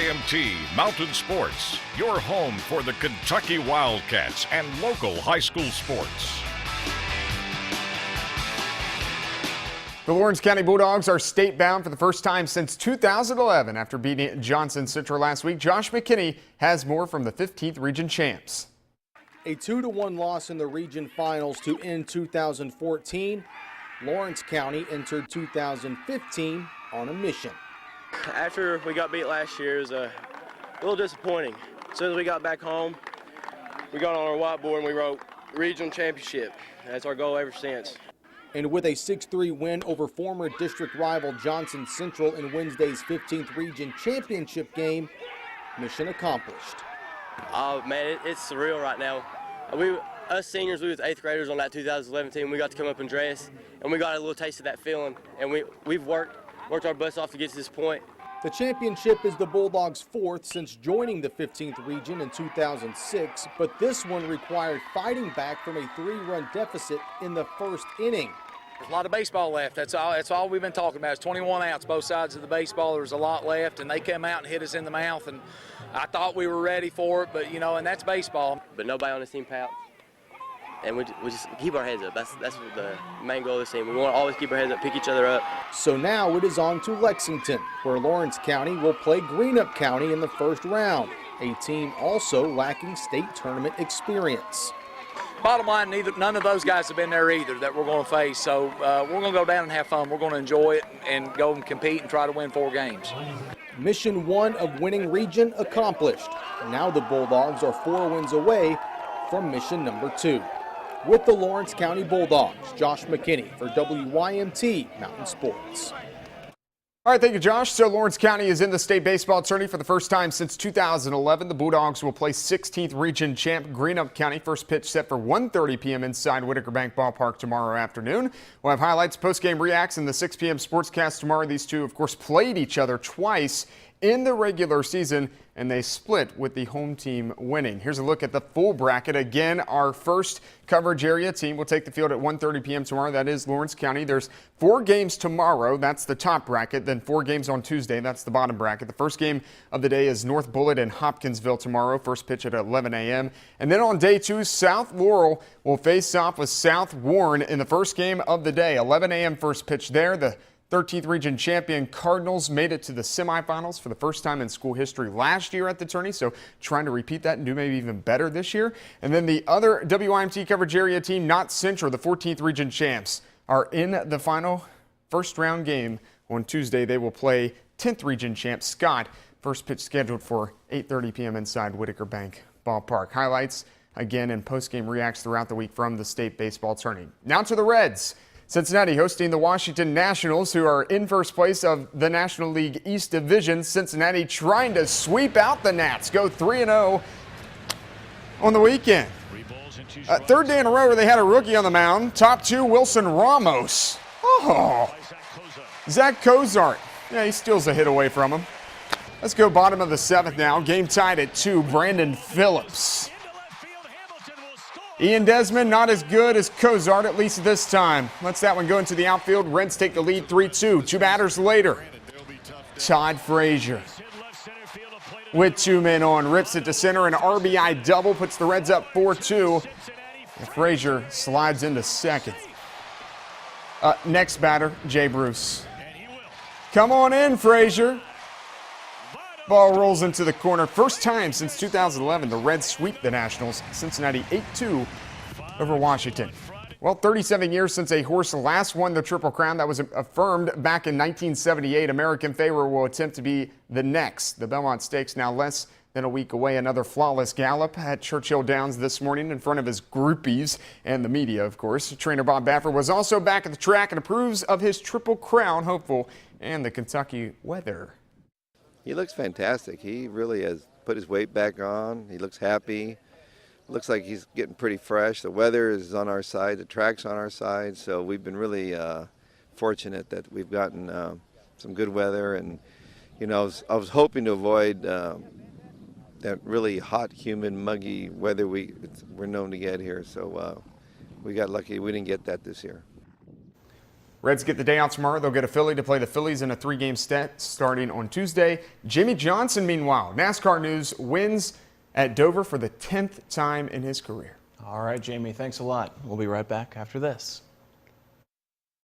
WYMT Mountain Sports, your home for the Kentucky Wildcats and local high school sports. The Lawrence County Bulldogs are state-bound for the first time since 2011. After beating Johnson Central last week, Josh McKinney has more from the 15th region champs. A 2-1 loss in the region finals to end 2014. Lawrence County entered 2015 on a mission. After we got beat last year, it was a little disappointing. As soon as we got back home, we got on our whiteboard and we wrote regional championship. That's our goal ever since. And with a 6-3 win over former district rival Johnson Central in Wednesday's 15th region championship game, mission accomplished. Oh man, it's surreal right now. Us seniors, we was 8th graders on that 2011 team. We got to come up and dress, and we got a little taste of that feeling. And we've worked our butts off to get to this point. The championship is the Bulldogs' 4th since joining the 15th region in 2006, but this one required fighting back from a 3-run deficit in the first inning. There's a lot of baseball left. That's all we've been talking about. It's 21 outs, both sides of the baseball. There's a lot left, and they came out and hit us in the mouth, and I thought we were ready for it, but and that's baseball. But nobody on this team pouted. And we just keep our heads up. That's the main goal of this team. We want to always keep our heads up, pick each other up. So now it is on to Lexington, where Lawrence County will play Greenup County in the first round, a team also lacking state tournament experience. Bottom line, none of those guys have been there either that we're going to face. So we're going to go down and have fun. We're going to enjoy it and go and compete and try to win 4 games. Mission 1 of winning region accomplished. Now the Bulldogs are 4 wins away from mission number 2. With the Lawrence County Bulldogs, Josh McKinney for WYMT Mountain Sports. All right, thank you, Josh. So Lawrence County is in the state baseball tourney for the first time since 2011. The Bulldogs will play 16th region champ Greenup County. First pitch set for 1:30 p.m. inside Whitaker Bank Ballpark tomorrow afternoon. We'll have highlights, post-game reacts, and the 6 p.m. sportscast tomorrow. These two, of course, played each other twice in the regular season, and they split with the home team winning. Here's a look at the full bracket. Again, our first coverage area team will take the field at 1:30 p.m. tomorrow. That is Lawrence County. There's 4 games tomorrow. That's the top bracket. Then 4 games on Tuesday. That's the bottom bracket. The first game of the day is North Bullitt and Hopkinsville tomorrow. First pitch at 11 a.m. And then on day 2, South Laurel will face off with South Warren in the first game of the day. 11 a.m. first pitch there. The 13th region champion Cardinals made it to the semifinals for the first time in school history last year at the tourney, so trying to repeat that and do maybe even better this year. And then the other WYMT coverage area team, Not Central, the 14th region champs, are in the final first round game on Tuesday. They will play 10th region champ Scott. First pitch scheduled for 8:30 p.m. inside Whitaker Bank Ballpark. Highlights again and post-game reacts throughout the week from the state baseball tourney. Now to the Reds. Cincinnati hosting the Washington Nationals, who are in first place of the National League East Division. Cincinnati trying to sweep out the Nats, go 3-0 on the weekend. Third day in a row where they had a rookie on the mound. Top 2, Wilson Ramos. Oh, Zach Cozart. Yeah, he steals a hit away from him. Let's go bottom of the 7th now. Game tied at 2. Brandon Phillips. Ian Desmond not as good as Cozart, at least this time. Lets that one go into the outfield. Reds take the lead 3-2. 2 batters later. Todd Frazier with 2 men on. Rips it to center. An RBI double puts the Reds up 4-2. And Frazier slides into second. Next batter, Jay Bruce. Come on in, Frazier. Ball rolls into the corner. First time since 2011 the Reds sweep the Nationals. Cincinnati 8-2 over Washington. Well, 37 years since a horse last won the Triple Crown. That was affirmed back in 1978. American Pharoah will attempt to be the next. The Belmont Stakes now less than a week away. Another flawless gallop at Churchill Downs this morning in front of his groupies and the media, of course. Trainer Bob Baffert was also back at the track and approves of his Triple Crown hopeful and the Kentucky weather. He looks fantastic. He really has put his weight back on. He looks happy. Looks like he's getting pretty fresh. The weather is on our side. The track's on our side. So we've been really fortunate that we've gotten some good weather. And, I was hoping to avoid that really hot, humid, muggy weather we're known to get here. So we got lucky. We didn't get that this year. Reds get the day off tomorrow. They'll get a Philly to play the Phillies in a 3-game set starting on Tuesday. Jimmy Johnson, meanwhile, NASCAR news, wins at Dover for the 10th time in his career. All right, Jamie, thanks a lot. We'll be right back after this.